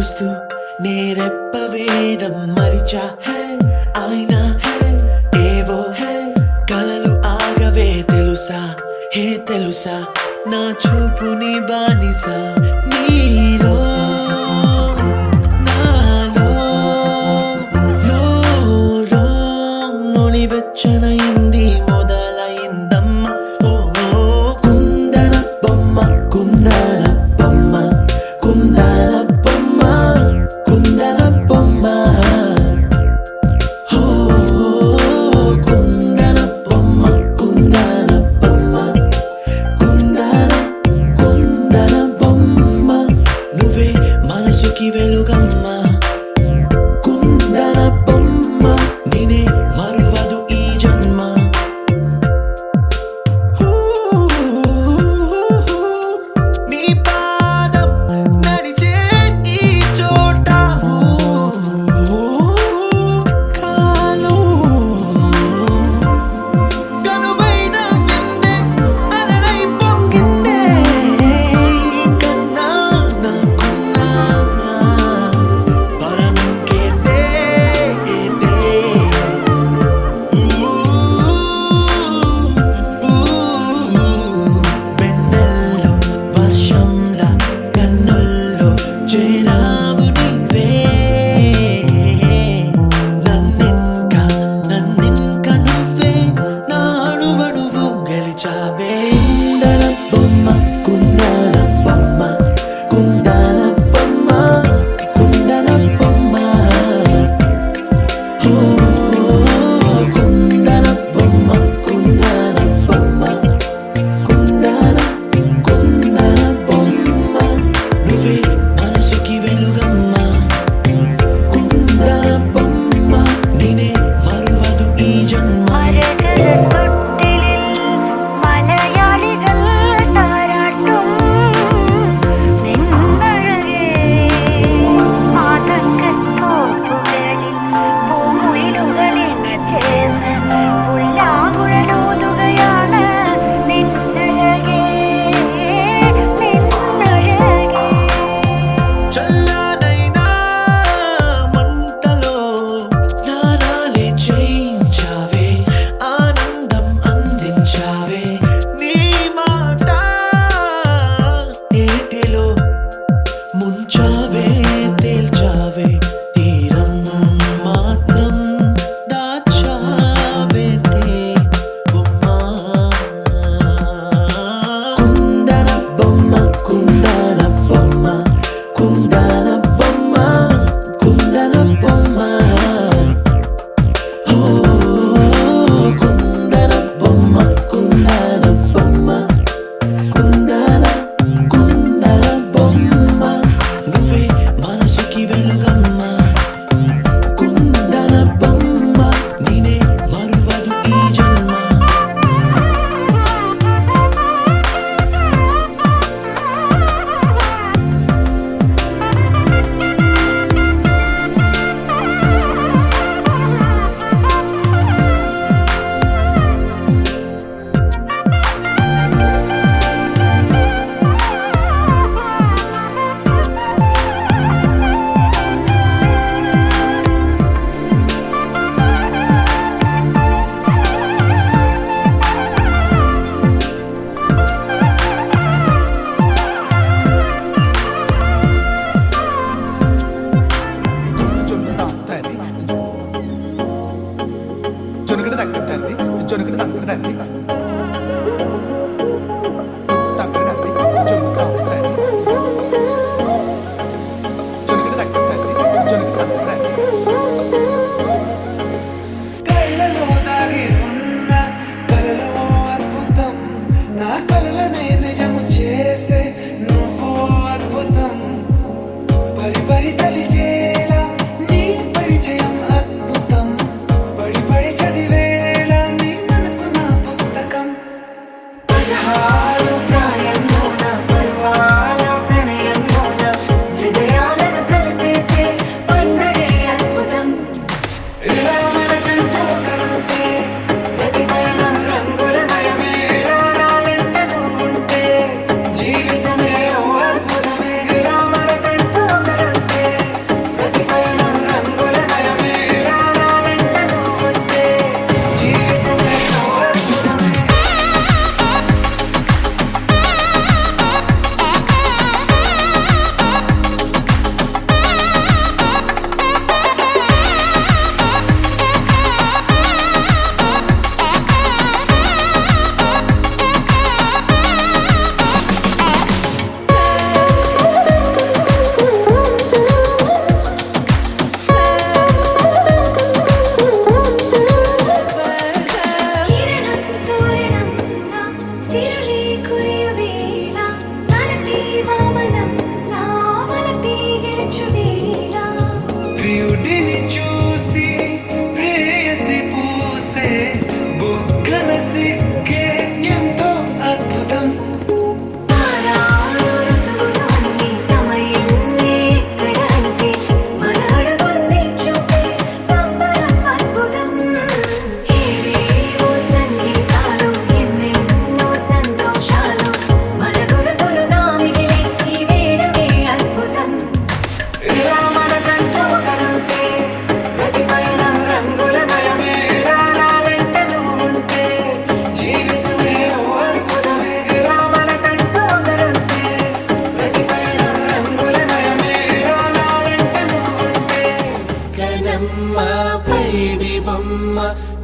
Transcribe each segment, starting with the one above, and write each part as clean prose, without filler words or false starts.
చూస్తూ నేరెప్ప వేయడం మరిచా అయినా ఏవో కలలు ఆగవే తెలుసా తెలుసా నా చూపుని బానిసా నీలో నాలో లో వెచ్చనైంది మొదలైందమ్మ ఓ కుందన బొమ్మ కుందన బొమ్మ కుందన బొమ్మ కుందన బొమ్మ ఓ కుందన బొమ్మ కుందన బొమ్మ కుందన బొమ్మ నువ్వే మనసుకి వెలుగమ్మ కుందన బొమ్మ నేనే మరువదు ఈ జన్మ నీ పాదం నడిచే ఈ చోట కాలం కనువైన విందే అలలై పొంగిందే కన్నా నాకున్నా పరమింకేదే వెన్నెల్లో వర్షంలా కన్నుల్లో చేరావు నీవే నన్నింక నువ్వే నా అణువణువు గెలిచావే కుందన బొమ్మ కుందన బొమ్మ కుందన బొమ్మ కుందన బొమ్మ ఓ కుందన బొమ్మ కుందన బొమ్మ కుందన బొమ్మ నువ్వే మనసుకి వెలుగమ్మ కుందన బొమ్మ నేనే మరువదు ఈ జన్మ മലയാളികൾ താരാട്ടും നിന്നഴകേ ആതങ്കത്തോപ്പുകളിൽ പൂമുയിലുകളിന് ചേർന്ന് പുല്ലാങ്കുഴലൂതുകയാണ് നിന്നഴകേ നിന്നഴകേ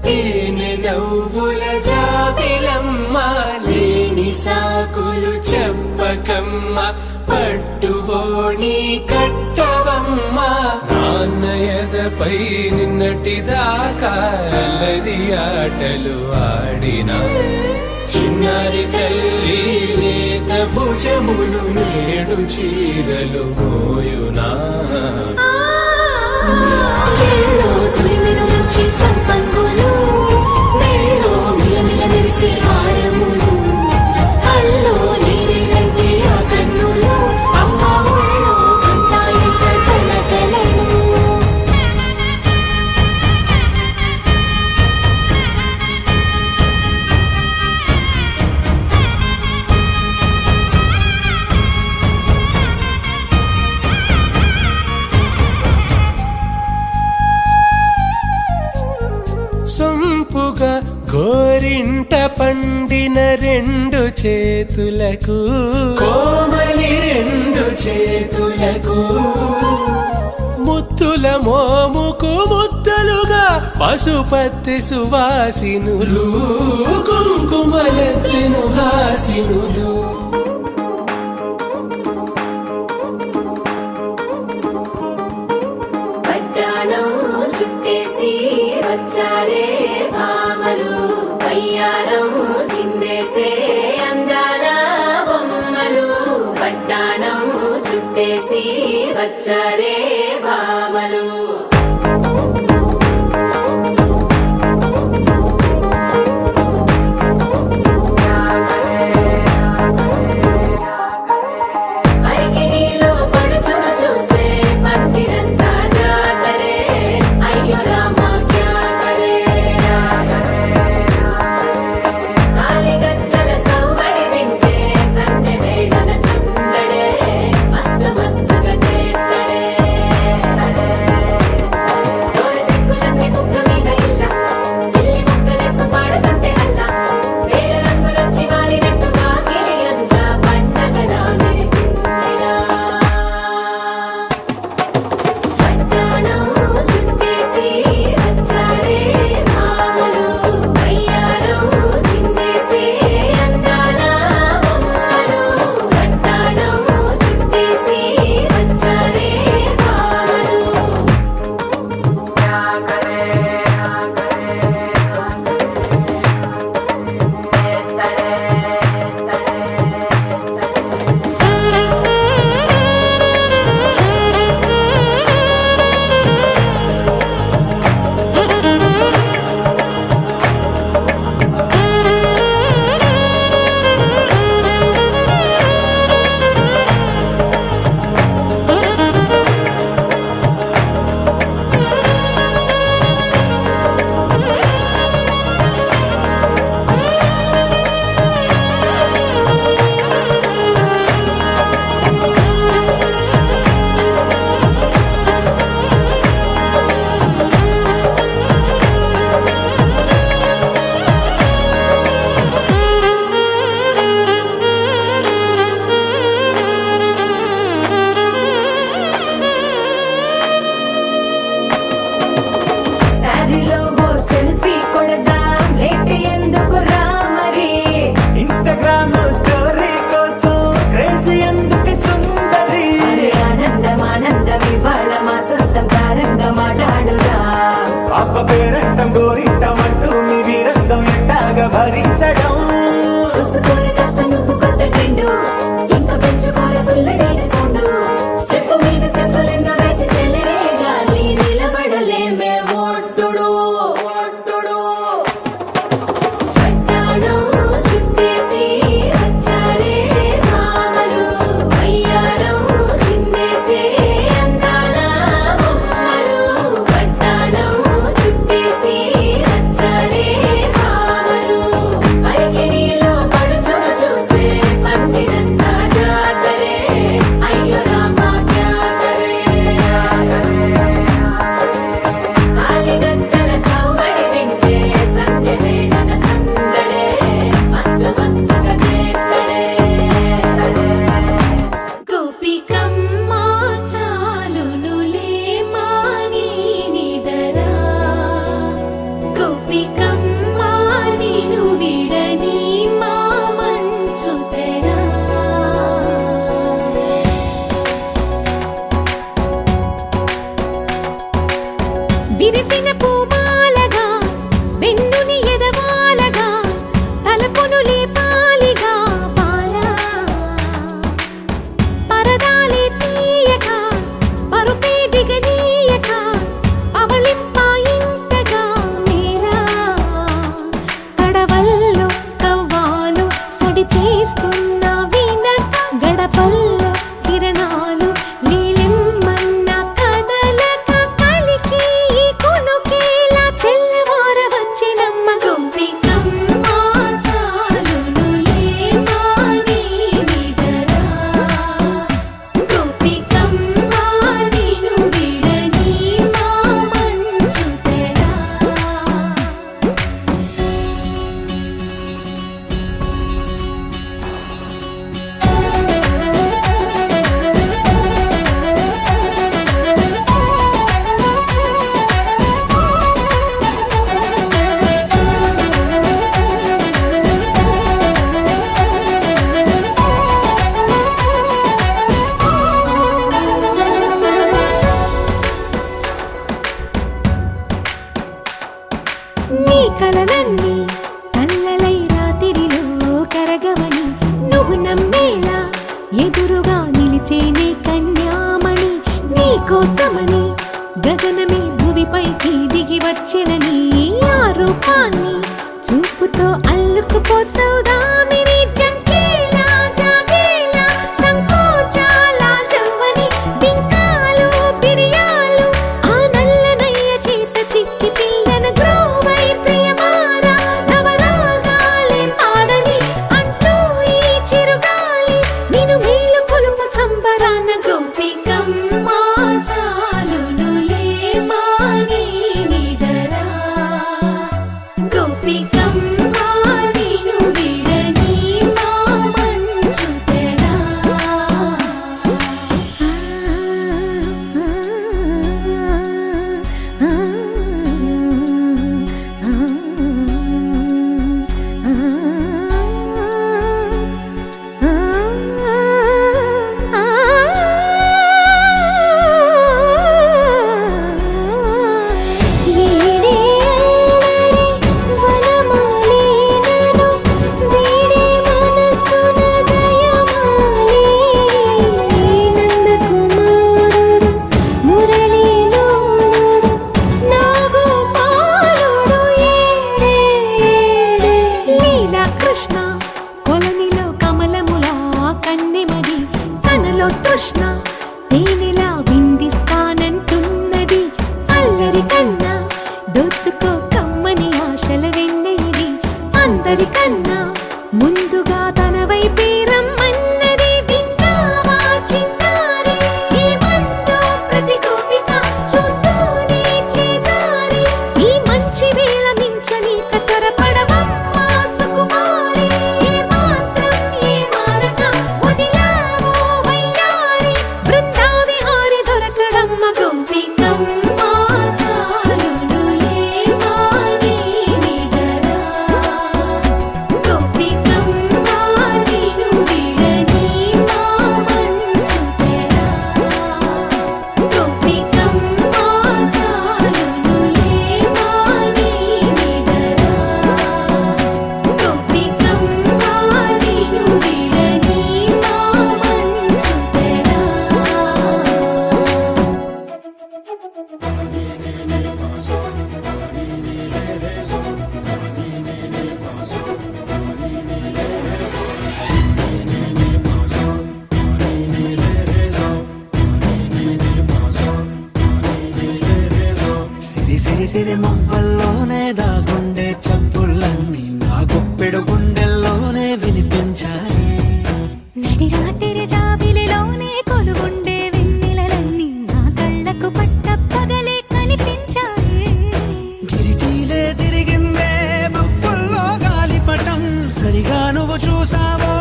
తేనె నవ్వుల జాబిలమ్మ లేని సాకులు చెప్పకమ్మ పట్టువోణి కట్టవమ్మ నాన్నయదపై నిన్నటిదాకా అల్లరి ఆటలు ఆడినా చిన్నారి తల్లి లేత భుజములు నేడు చీరలు మోయునా చెల్లో తురిమిను మంచి సంపంగులు మెల్లో మిలమిల మెరిసే హారములు అల్లో నీరిలంటే ఆ కన్నులు అమ్మ ఒళ్ళో కంటాయంట కలకలను సొంపుగా గోరింట పండిన రెండు చేతులకు కోమలి రెండు చేతులకు ముత్తుల మోముకు ముద్దలుగా పశుపతి సువాసినులు కుంకుమలెత్తిను హాసినులు పట్టాణం చుట్టేసి వచ్చారే భామలు వయ్యారం చిందేసే అందాల బొమ్మలు పట్టాణం చుట్టేసి వచ్చారే భామలు అరికిణీలో పడుచును చూస్తే పందిరంతా జాతరే అయ్యో రామా క్యా కరే కాలిగజ్జల సవ్వడి వింటే సందె వేళన సందడే మస్తు మస్తుగా చేత్తడే డోలు సిక్కులన్నీ కుక్క మీద ఇల్ల పిల్లి ముక్కలేస్తూ పాడుతంటే అల్ల వేల రంగులొచ్చి వాలినట్టుగా గిరి అంతా పండగలా మెరిసిందిరా పట్టాణం చుట్టేసి వచ్చారే భామలు వయ్యారం చిందేసే అందాల బొమ్మలు పట్టాణం చుట్టేసి వచ్చారే భామలు శారీలో ఓ సెల్ఫీ కొడదాం లేట్ ఎందుకు రా మరి ఇన్స్టాగ్రామ్ స్టోరీ కోసం క్రేజీ ఎందుకు సుందరి అరే ఆనందం ఆనందం ఇవాళ మా సొంతం తారంగా మాట్లాడురా అబ్బ పేరంటం గోరింటం అంటూ మీ వీరంగం ఎట్టాగా భరించడం చూసుకోని కాస్త నువ్వు కొత్త ట్రెండ్ ఇంకా పెంచుకోలే ఫుల్ డీజే సౌండ్ స్టెప్ మీద స్టెప్పులెన్నో వేసి చెలరే గాలి నిలబడలేమే ఒట్టుడు పట్టాణం చుట్టేసి వచ్చారే భామలు వయ్యారం చిందేసే అందాల బొమ్మలు పట్టాణం చుట్టేసి వచ్చారే భామలు అరికిణీలో పడుచును చూస్తే పందిరంతా జాతరే అయ్యో రామా క్యా కరే కోసమని గగనమే భూమిపైకి దిగి వచ్చినని ఆ రూపాన్ని చూపుతో అల్లుకుపోసౌదామిని జంకేలా జాగేలా సంకోచాల జవ్వని బింకాలు బిరియాలు ఆ నల్లనయ్య చేత చిక్కి పిల్లన గ్రోవై ప్రియమారా నవరాగాలే పాడని అంటూ ఈ చిరుగాలి నిన్ను మేలు కొలుపు సంబరాన గోపికమ్మ చాలునులే మాని నిదరా గోపికమ్మ నిన్ను విడని మా మంచు తెరా కృష్ణ కొలనిలో కమలములా కన్నెమది తనలో తృష్ణ తేనెలా విందిస్తానంటున్నది అల్లరి కన్నా దోచుకో కమ్మని ఆశల వెన్నెయిది అందరికన్నా ముందుగా తన వైపే రమ్మన్నది విన్నావా చిన్నారి ఏమందో ప్రతి గోపిక చూస్తూనే చేజారి ఈ మంచి వేళ మించని కతరపడవమ్మా సుకుమారి ఏ మాత్రం ఏ మారక వదిలావో వయ్యారి బృందావిహారి దొరకడమ్మ గోపికమ్మ చాలునులే మాని నిదరా గోపికమ్మ నిన్ను విడని మా మంచు తెరా గోపికమ్మ చాలునులే మాని నిదరా గోపికమ్మ నిన్ను విడని మా మంచు తెరా సిరి సిరి సిరి మువ్వల్లోనే దాగుండే చప్పుళ్ళన్నీ నా గుప్పెడు గుండెల్లోనే వినిపించాయి నడిరాత్రి జాబిలిలోనే కొలువుండే వెన్నెలలన్నీ నా కళ్ళకు పట్ట పగలే కనిపించాయి కిరీటీలే తిరిగిందే బుక్కుల్లో గాలిపటం సరిగా నువ్వు చూసావో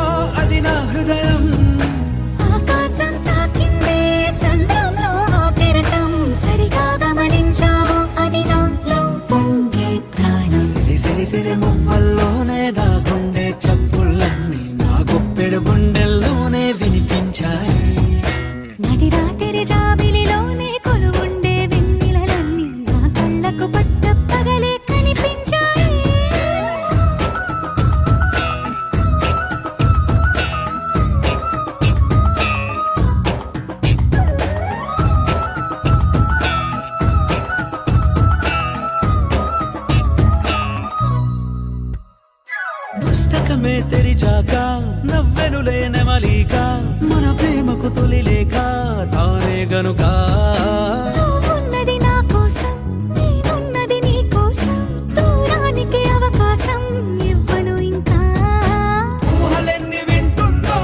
అది నా హృదయం ఆకాశం తాకిందే సంద్రంలో ఆ కెరటం సరిగా గమనించావు అది నాలో పొంగే ప్రాణం సిరి సిరి సిరి మువ్వల్లోనే దాగుండే చప్పుళ్ళన్నీ నా గుప్పెడు గుండెల్లోనే వినిపించాయి నడిరాత్రి జాబిలిలోనే కొలువుండే వెన్నెలలన్నీ నా కళ్ళకు పట్ట పగలే కనిపించాయి పుస్తకమే తెరిచాక నవ్వెనులే నెమలిక మన ప్రేమకు తొలి లేఖ తానే గనుక నువ్వున్నది నా కోసం నేనున్నది నీ కోసం దూరానికి అవకాశం ఇవ్వను ఇంకా ఊహలెన్ని వింటుందో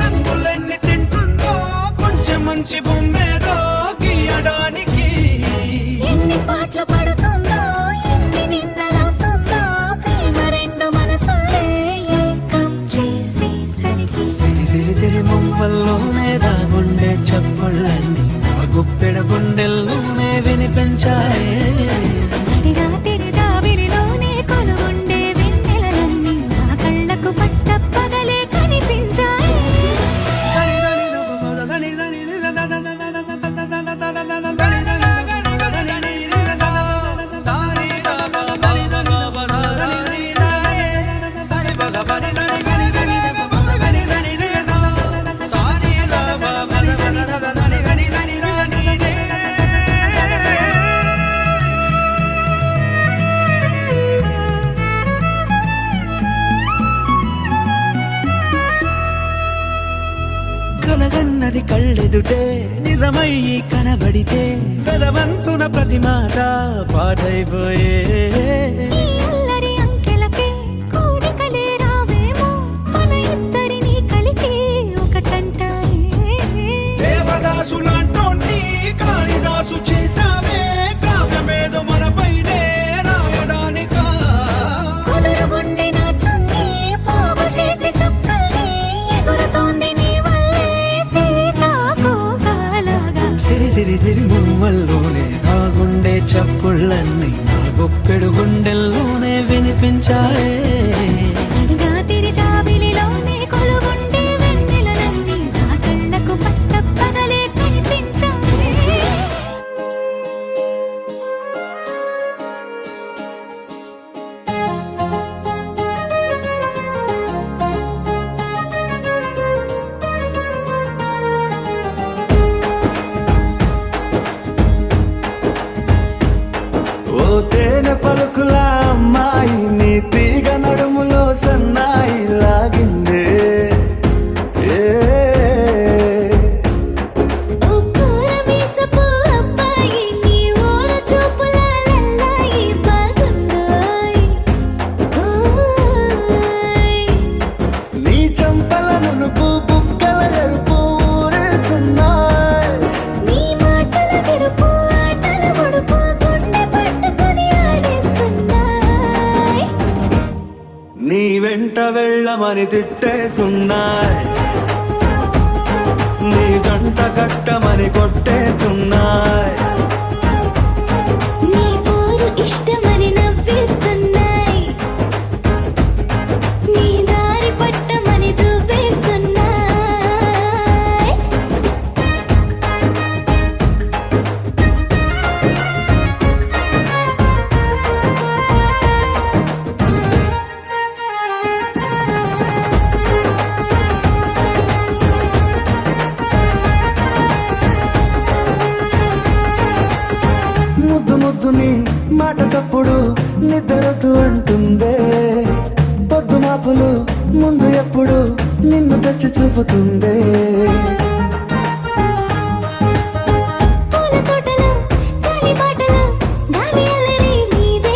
రంగులెన్ని తింటుందో కొంచెం మంచి బొమ్మేదో గీయడానికి ఎన్ని పాటలు పడుతుందో ఎన్ని నిన్నలవుతుందో ప్రేమ రెండు మనసులే ఏకం చేసేసరికి సిరి సిరి సిరి మువ్వల్లోనే దాగుండే చప్పుళ్ళన్నీ నా గుప్పెడ గుండెల్లోనే వినిపించాయి నడిరాత్రి జాబిలిలోనే కొలువుండే వెన్నెలలన్నీ నా కళ్ళకు పట్ట పగలే కనిపించాయి కళ్ళెదుటే నిజమై కనబడితే గదవంచున ప్రతి మాట పాటైపోయే ఈ అల్లరి అంకెలకే కోరికలే రావేమో మన ఇద్దరిని కలిపి ఒకటంటాయే దేవదాసులాంటోన్ని కాళిదాసు చేసావే కావ్యమేదో మనపైనే రాయడానికా కుదురుగుండె నా చున్నీ పోగు చేసి చుక్కల్ని ఎగురుతోంది నీ వల్లే సీతాకోకలాగా సిరి సిరి సిరి మువ్వల్లోనే నా గుండె చప్పుళ్ళన్నీ నా గొప్పెడు గుండెల్లోనే వినిపించాయే రాత్రి జాబిలిలోనే కొలువుండే వెన్నెలలన్నీ నా కళ్ళకు పట్టపగలే కనిపించాయి ఓ తేనె పలుకుల అమ్మాయి నీ తీగ నడుములో సన్నాయి లాగిందే ఏ ఓ కూరమీసపు అబ్బాయి నీ ఊరు చూపుల లల్లాయి బాగుందోయ్ ఓయ్ నీ చంపల నునుపు బుగ్గల ఎరుపు ఊరేస్తున్నాయి నీ మాటల తెరుపు ఆటల పొడుపు గుండె పట్టుకొని ఆడేస్తున్నాయ్ నీ వెంట వెళ్ళమని తిట్టేస్తున్నాయి నీ జంట కట్టమని కొట్టేస్తున్నాయి నీ పోరు ఇష్టమని నవ్వేస్తున్నాయ్ నీ దారి పట్టమని దువ్వేస్తున్నాయ్ ముద్దు ముద్దుని మాట తప్పుడు నిద్రతూ అంటుందే పొద్దు మాపులు ముందు ఎప్పుడు నిన్ను తెచ్చి చూపుతుందే పూల తోటలో గాలి బాటలో గాలి అల్లరి నీదే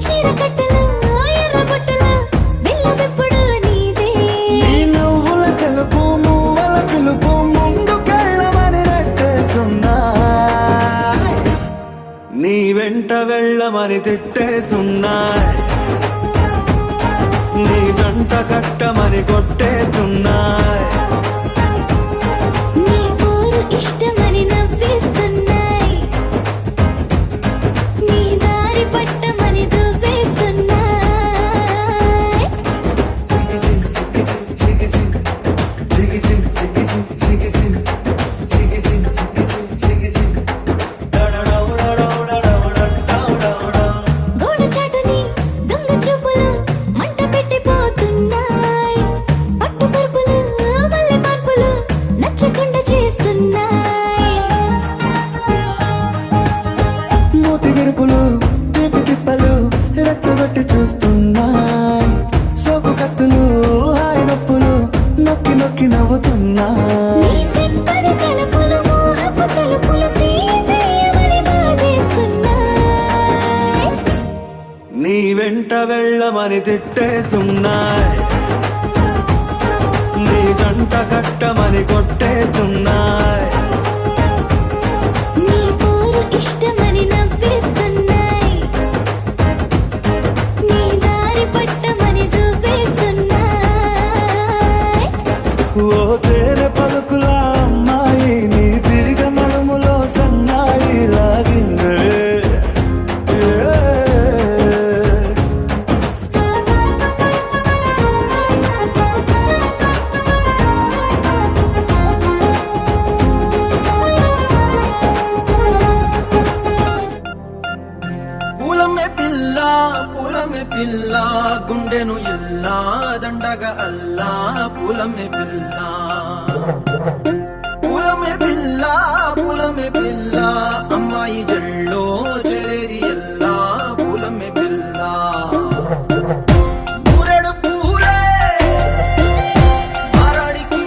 చీర కట్టలో ఎర్ర బుట్టలో బిల్ల విప్పుడు నీదే నీ నువ్వుల తెలుపు మువ్వల పిలుపు ముందుకెళ్ళమని నెట్టేస్తున్నాయి నీ వెంట వెళ్ళమని తిట్టేస్తున్నాయి నీ జంట కట్టమని కొట్టేస్తున్నాయి నీ పోరు ఇష్టమని నవ్వేస్తున్నాయ్ నీ దారి పట్టమని దువ్వేస్తున్నాయ్ గోడ చాటుని దొంగ చూపులు మంట పెట్టిపోతున్నాయ్ పట్టు పరుపులు మల్లె మార్పులు నచ్చకుండా చేస్తున్నాయ్ మూతి విరుపులు తీపి తిప్పలు రెచ్చగొట్టి చూస్తున్నాయి సోకు కత్తులు హాయి నొప్పులు నొక్కి నొక్కి నవ్వుతున్నాయి నీ తెప్పని తలుపులు మోహపు తలుపులు తీయమని బాధేస్తున్నాయ్ నీ వెంట వెళ్ళమని తిట్టేస్తున్నాయి నీ జంట కట్టమని కొట్టేస్తున్నాయి నీ పోరు ఇష్టమని నవ్వేస్తున్నాయ్ నీ దారి పట్టమని దువ్వేస్తున్నాయ్ ఓ తేనె పలుకుల అమ్మాయి నీ తిరిగ నడుములో సన్నాయి లాగిందే ఏ. పూలమే పిల్ల గుండెను ఇల్లా దండగ అల్లా పూలమే పిల్ల పూలమే పిల్ల అమ్మాయి జల్లో చెరేది ఎల్లా పూలమే పిల్ల పూరెడు పూలే మారాడికి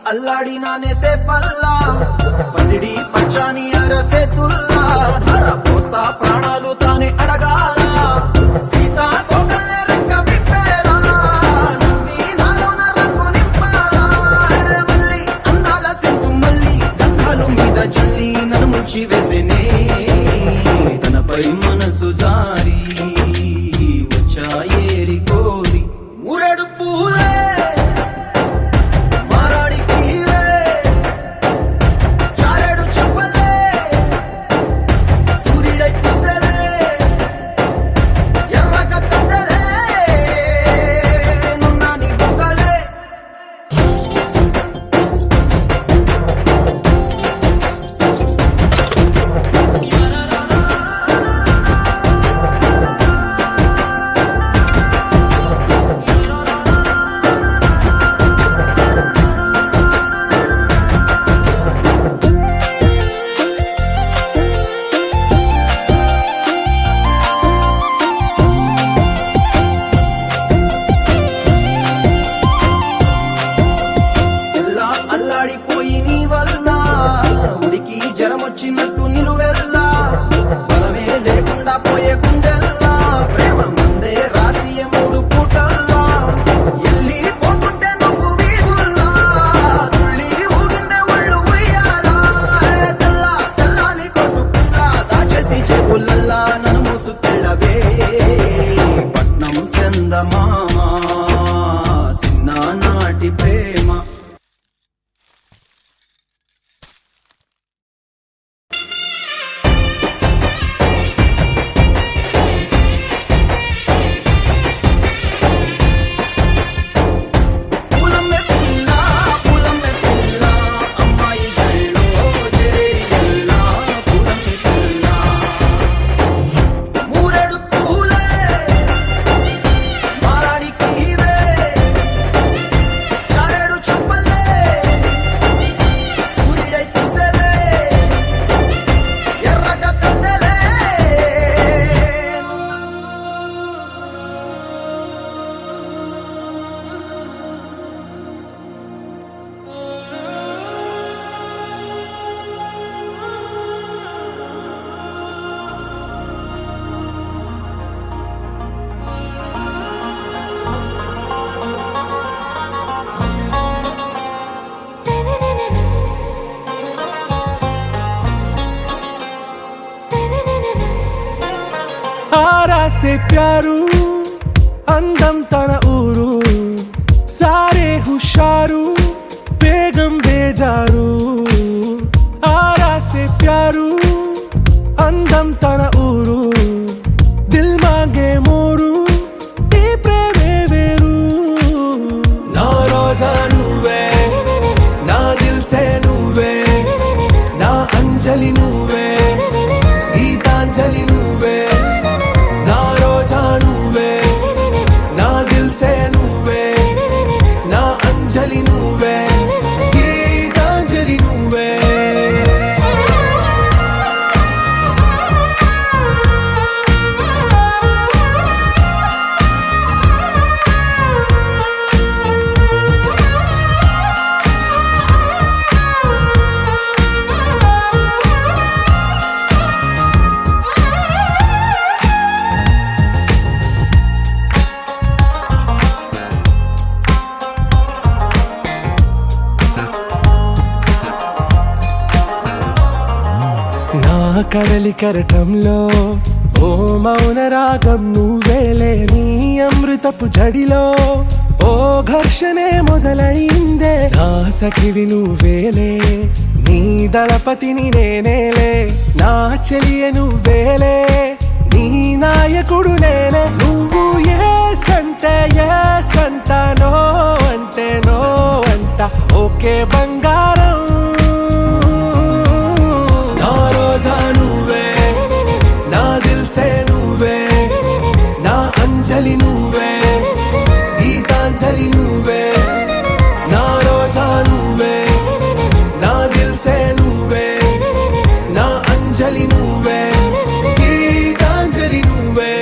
అల్లాడినానే సే పల్లా పసిడి పచ్చాని అరసే తుల్లా ధర పోస్తా ప్రాణాలు తానే అడగాల సీతా కోగల్లే రెక్క విప్పేలా నవ్వి నాలోన రంగు నింపాలా మళ్ళీ అందాల సెట్టు మళ్ళీ గంధాలు మీద జల్లి నన్ను ముంచి వేసేనే తనపై మనసు జారి వచ్చాయేరి కోరి మురెడు పూలే అల్లాడిపోయి నీ వల్ల ఉడికి జరమొచ్చినట్టు నిలువెల్లా బలమే లేకుండా పోయే గుండెల్లా ప్రేమ మందే రాసియ మూడు పూటల్లా ఎల్లి పోతుంటే నువ్వు వీధుల్లా తుళ్ళి ఊగిందే ఒళ్ళు ఉయ్యాలా తెల్లా తెల్లాని కొట్టు పిల్ల దాచేసి చెబులల్లా నన్ను మూసుకెళ్ళవే పట్నం సెందమామా చిన్ననాటి ప్రేమ आरा से प्यारू అందం తన ఊరు సారే హుషారు బేగం బేజారు ఆరా సే ప్యారు అందం తన ఊరు దిల్ మాంగే మోరు ఈ ప్రేమే వేరు నా రోజా నువ్వే నా దిల్ సే నువ్వే నా అంజలి నువ్వే గీతాంజలి నువ్వే నా రోజా నువ్వే నా దిల్ సే నువ్వే నా అంజలి నువ్వే గీతాంజలి నువ్వే నా కడలి కరటంలో ఓ మౌన రాగం నువ్వేలే నీ అమృతపు జడిలో ఓ ఘర్షణే మొదలైందే నా సఖివి నువ్వేలే నీ దళపతిని నేనేలే నా చెలియ నువ్వేలే నీ నాయకుడు నేనే నువ్వు ఏ సంట నో అంటే నో అంట ఓకే బంగారం నా రోజా నువ్వే నా దిల్ సే నువ్వే నా అంజలి నువ్వే గీతాంజలి నువ్వే నా రోజా నువ్వే నా దిల్ సే నువ్వే నా అంజలి నువ్వే గీతాంజలి నువ్వే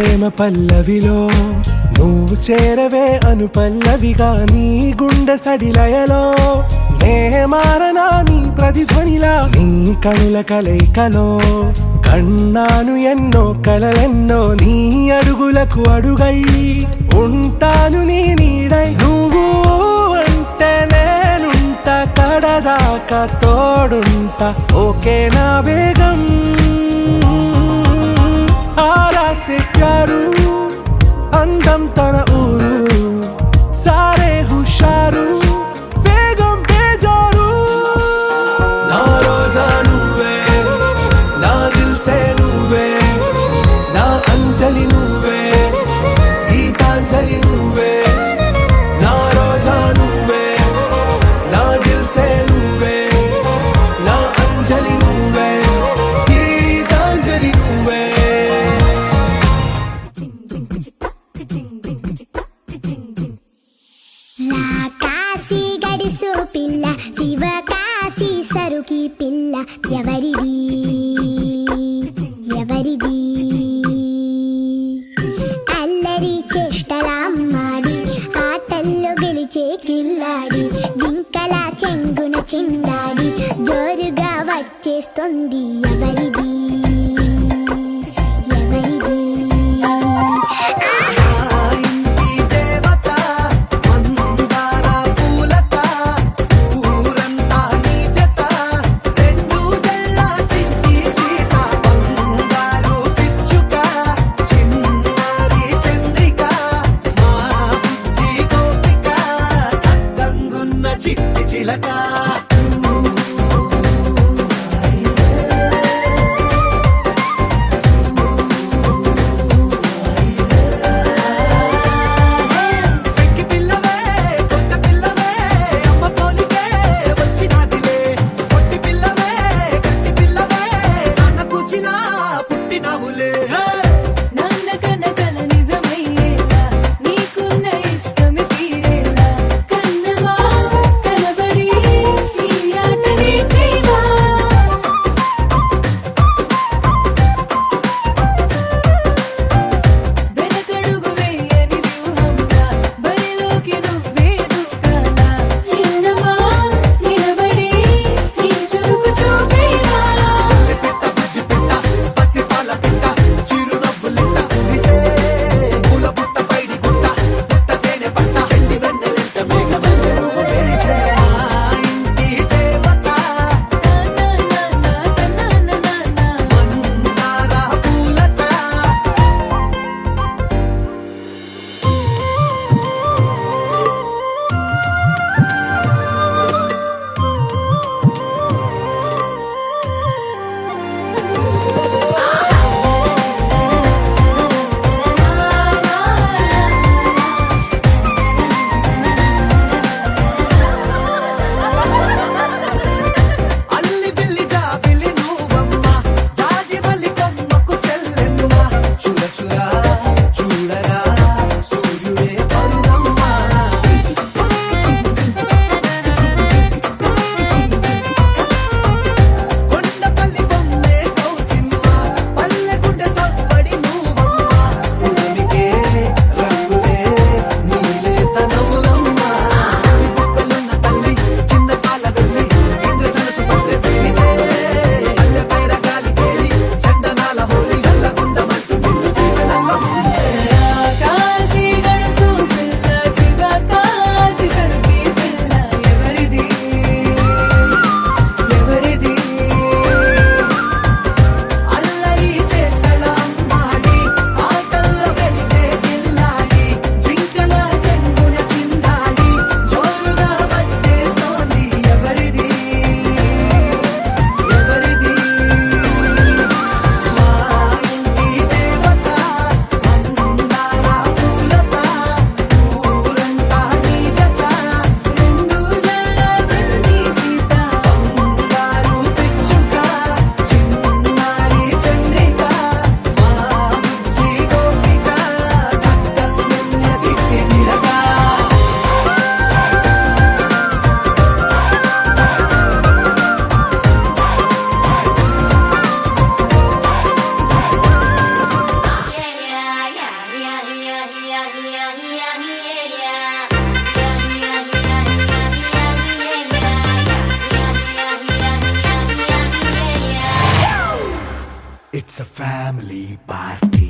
ప్రేమ పల్లవిలో నువ్వు చేరవే అను పల్లవిగా నీ గుండె సడిలయలో నే మారనా నీ ప్రతిధ్వనిలా నీ కనుల కలయికలో కన్నాను ఎన్నో కలలెన్నో నీ అడుగులకు అడుగై ఉంటాను నీ నీడై నువ్వు అంటే నేనుంట కడదాకా తోడుంటా ఓకే నా బేగం ఆరా సే ప్యారు అందం తన ఊరు సారే హుషారు బేగం బేజారు నా రోజా నువ్వే నా దిల్ సే నువ్వే నా అంజలి నువ్వే గీతాంజలి నువ్వే నా రోజా నువ్వే నా దిల్ సే నువ్వే నా అంజలి నువ్వే గీతాంజలి నువ్వే కాశీ గడిసు పిల్ల శివ కాశీ సరుకి పిల్ల ఎవరిది ఎవరిది అల్లరి చేష్టలామ్మాడి ఆటల్లో గెలిచే కిల్లాడి జింకల చెంగున చిందాడి జోరుగా వచ్చేస్తుంది ఎవరిది ఎవరిది ఇంటి దేవత మందార పూలత ఊరంతా నీ జత రెండు జల్ల చిట్టి సీత బంగారు పిచ్చుక చిన్నారి చంద్రిక మా బుజ్జి గోపిక సద్దంగున్న చిట్టి చిలక ఫ్యామిలీ పార్టీ.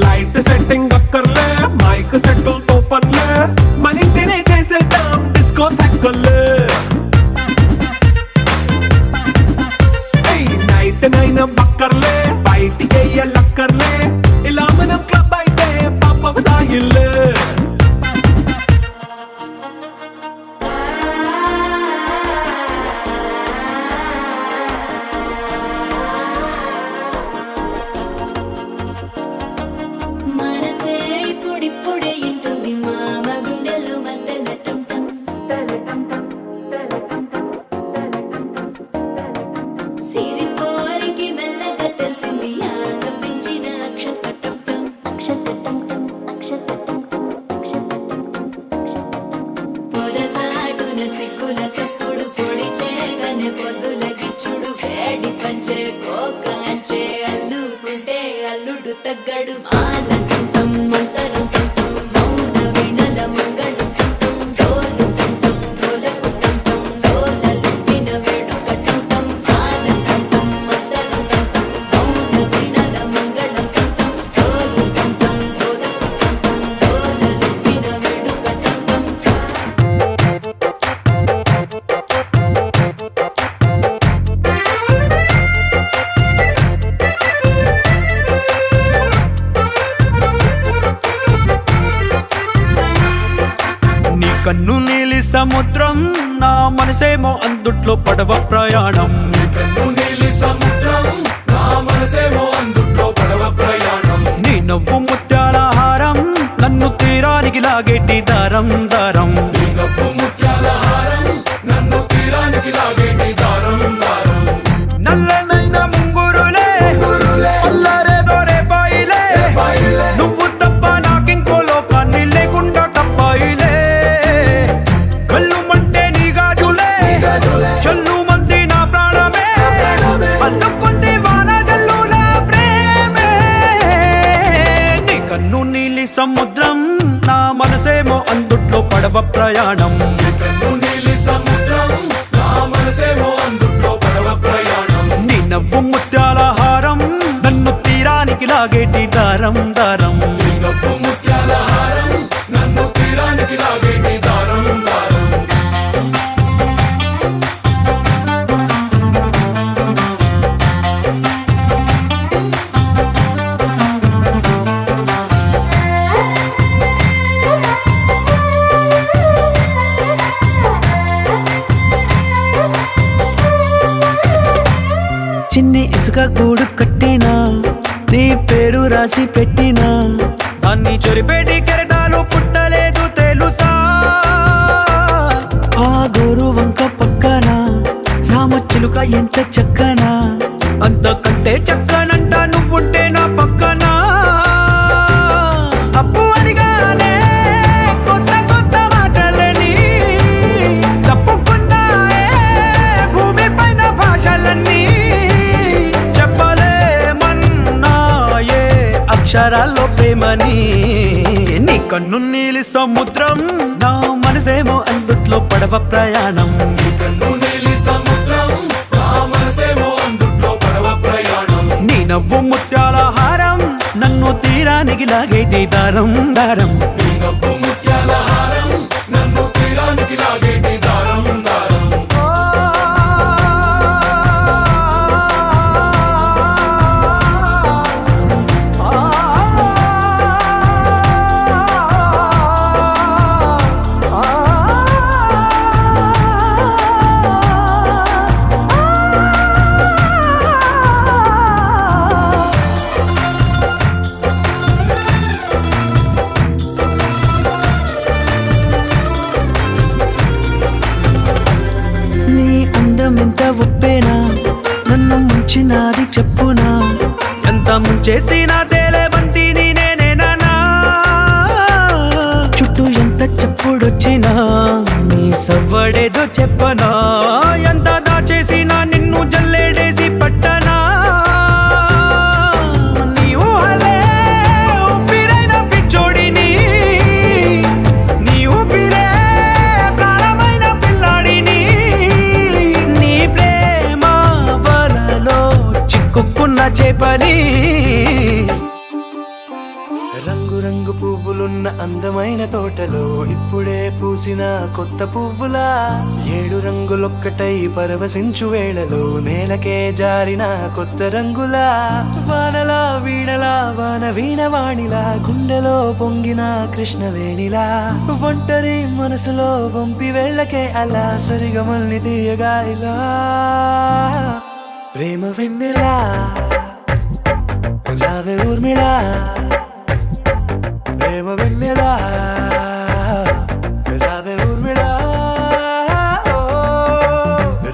లైట్ సెట్టింగ్ అక్కర్లే, మైక్ సెట్టులతో పనులే, మన ఇంటినే చేసేద్దాం డిస్కో తక్కువలే. నైట్ నైన్ బక్కర్లే, బయటికి వెయ్యలక్కర్లే, ఇలా మనం క్లబ్ అయితే పాప దాయిల్లే. మనసే ఇప్పుడిప్పుడే ఇంటుంది మామ గుండెల్లో మధ్యల టంటం సిరిపోరికి మెల్లగా తెలిసింది ఆశ పెంచిన అక్షతటం పొదసాటున సిగ్గుల సప్పుడు పొడి చేయగానే పొద్దుల గిచ్చుడు వేడి పంచే కోకాంచే అల్లుకుంటే అల్లుడు తగ్గడు ఆలంటుంటం మంతరం టుంటం మౌన వినల మంగళం టుంటం డోలు టుంటం డోలకు టుంటం డోలలుపిన వేడుక టుంటం ఆలంటుంటం మంతరం టుంటం మౌన వినల మంగళం టుంటం డోలు టుంటం డోలకు టుంటం డోలలుపిన వేడుక టుంటం. నీ కన్ను నీలి సముద్రం, నా మనసేమో అందుట్లో పడవ ప్రయాణం. నీలి సముద్రం, నా మనసేమో అందుట్లో పడవ ప్రయాణం. నీ నవ్వు ముత్యాల హారం, నన్ను తీరానికి లాగేటి దారం దారం. నీ నవ్వు ముత్యాల హారం, నన్ను తీరానికి లాగేటి దారం దారం. నల్లనైన ముంగురులే, అల్లరేదో రేపాయిలే, నువ్వు తప్ప నాకింకో లోకాన్ని లేకుండా కప్పాయిలే. కళ్ళుమంటే నీ గాజులే, చల్లుమంది నా ప్రాణమే, అల్లుకుంది వాన జల్లుల ప్రేమే. నీ కన్ను నీలి సముద్రం, నా మనసేమో అందుట్లో పడవ ప్రయాణం. నీలి సముద్రం, నా మనసేమో అందుట్లో పడవ ప్రయాణం. నీ నవ్వు ముత్యాల హారం, నన్ను తీరానికి లాగేటి దారం దారం. నీ నవ్వు ముత్యాల హారం, నన్ను తీరానికి లాగేటి దారం దారం. చిన్ని ఇసుక గూడు కట్టినా, నీ పేరు రాసి పెట్టినా, అన్ని చొరిపేటి కెరటాలు పుట్టలేదు తెలుసా. ఆ గోరు వంక పక్కన రామచిలుక ఎంత చక్కనా, అంతకంటే చక్కనంట నువ్వుంటే నా పక్కన. అప్పు అడిగానే కొత్త కొత్త మాటలని, తప్పుకున్నాయే భూమి పైన భాషలన్నీ, చెప్పలేమన్నాయే అక్షరాల్లో ప్రేమని. నీ కన్ను నీలి సముద్రం, నా మనసేమో అందుట్లో పడవ ప్రయాణం. నీలి సముద్రం, నా మనసేమో అందుట్లో పడవ ప్రయాణం. నీ నవ్వు ముత్యాల హారం, నన్ను తీరానికి లాగేటి దారం దారం. నీ నవ్వు ముత్యాల హారం, నన్ను తీరానికి లాగేటి దారం దారం. ఎంత ఉప్పేనా, నన్ను ముంచినాది చెప్పునా, ఎంత ముంచేసినా తేలేవంతిని నేనేనా. చుట్టూ ఎంత చెప్పుడొచ్చినా, నీ సవ్వడేదో చెప్పనా, ఎంత దాచేసినా నిన్ను జల్లేడేసి పట్టనా. రంగు రంగు పువ్వులున్న అందమైన తోటలో ఇప్పుడే పూసిన కొత్త పువ్వులా 7 రంగులొక్కటై పరవశించు వేళలో నేలకే జారిన కొత్త రంగులా వానలా వీణలా వాన వీణవాణిలా గుండెలో పొంగిన కృష్ణవేణిలా ఒంటరి మనసులో వంపి వెళ్ళకే అలా సరిగమల్ని తీయగా ఇలా ప్రేమ వెన్నెలా రావే ఊర్మిళా ప్రేమ వెన్నెలా రావే ఊర్మిళా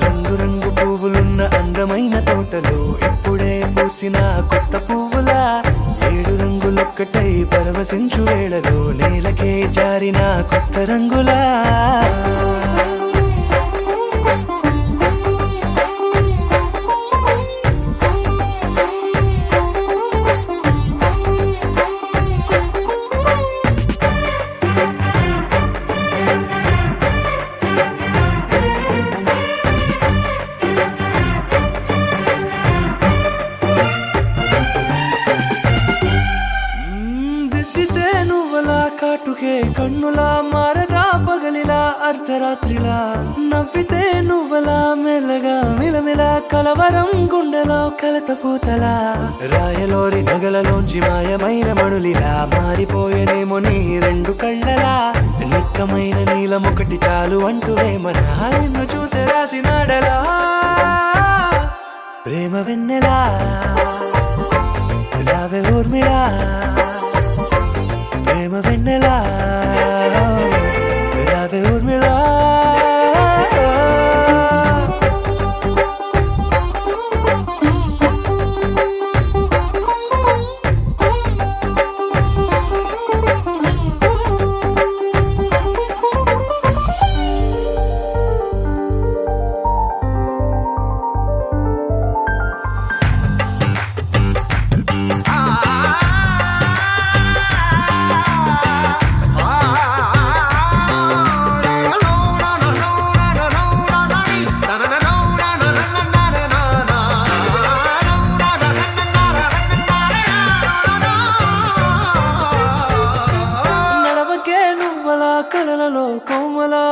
రంగు రంగు పువ్వులున్న అందమైన తోటలో ఇప్పుడే పూసిన కొత్త పువ్వులా 7 రంగులొక్కటై పరవశించు వేళలో నేలకే జారిన కొత్త రంగులా దిద్దితే నువ్వలా కాటుకే కన్నులా మారదా పగలిలా అర్ధరాత్రిలా నవ్వితే నువ్వలా మెల్లగా మిలమిలా కలవరం గుండెలో కలత పూతలా రాయలోరి నగలలోంచి మాయమైన మణులిలా మారిపోయేనేమో నీ 2 కళ్ళలా నిక్కమైన నీలమొకటి చాలు అంటూ వేమనా నిన్ను చూసే రాసినాడలా ప్రేమ వెన్నెలా రావే ఊర్మిళా ప్రేమ వెన్నెలా రావే ఊర్మిళా నడవకే నువ్వలా కలలలో కోమలా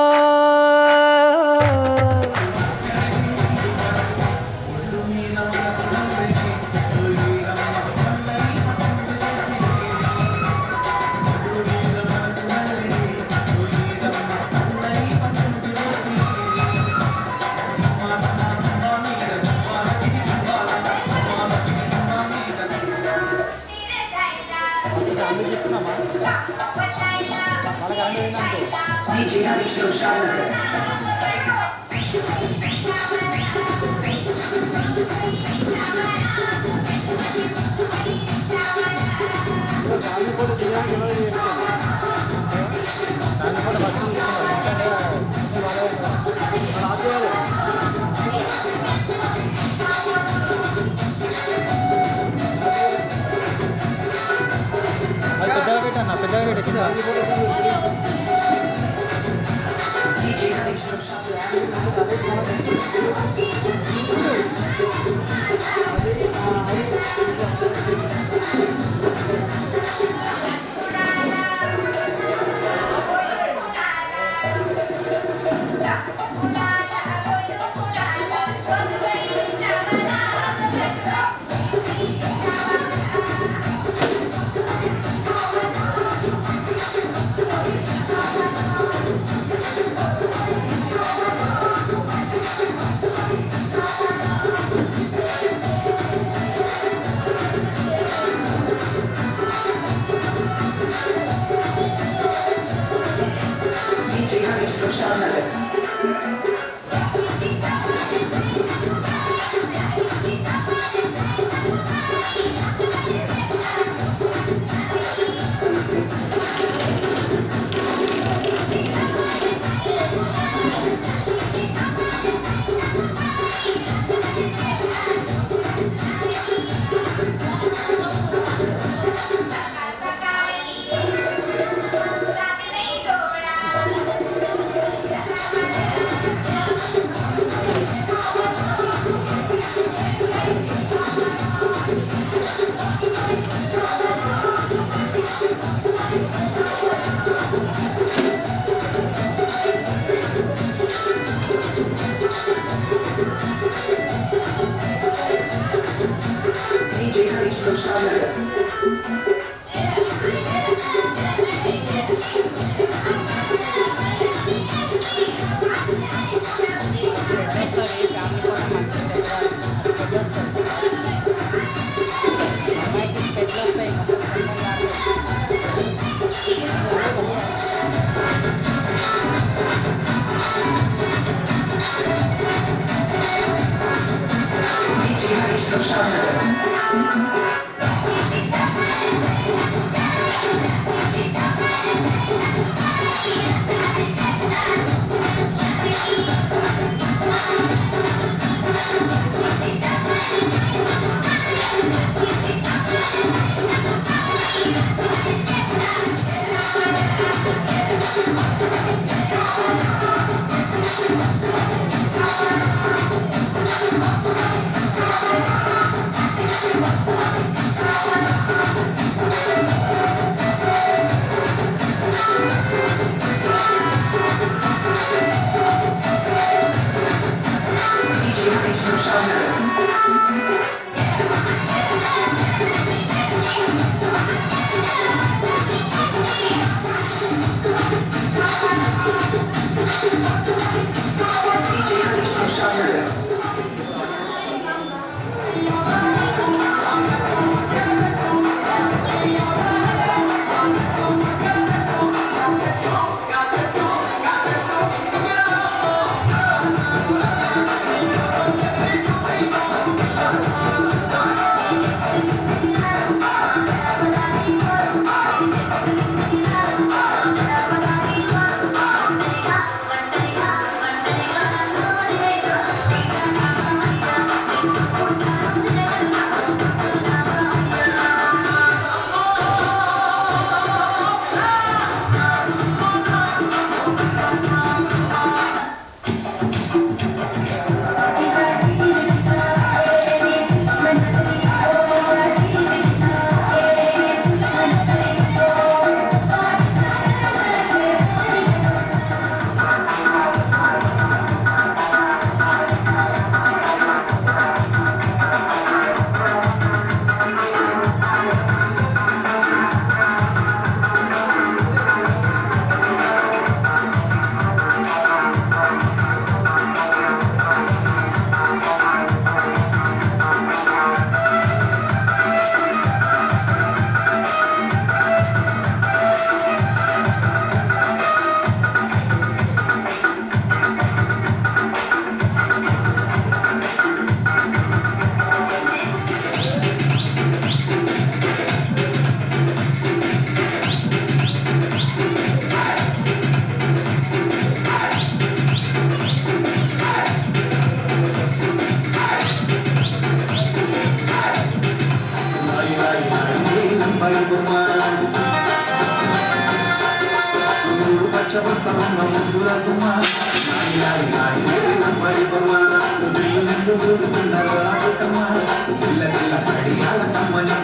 కడియాల కమ్మని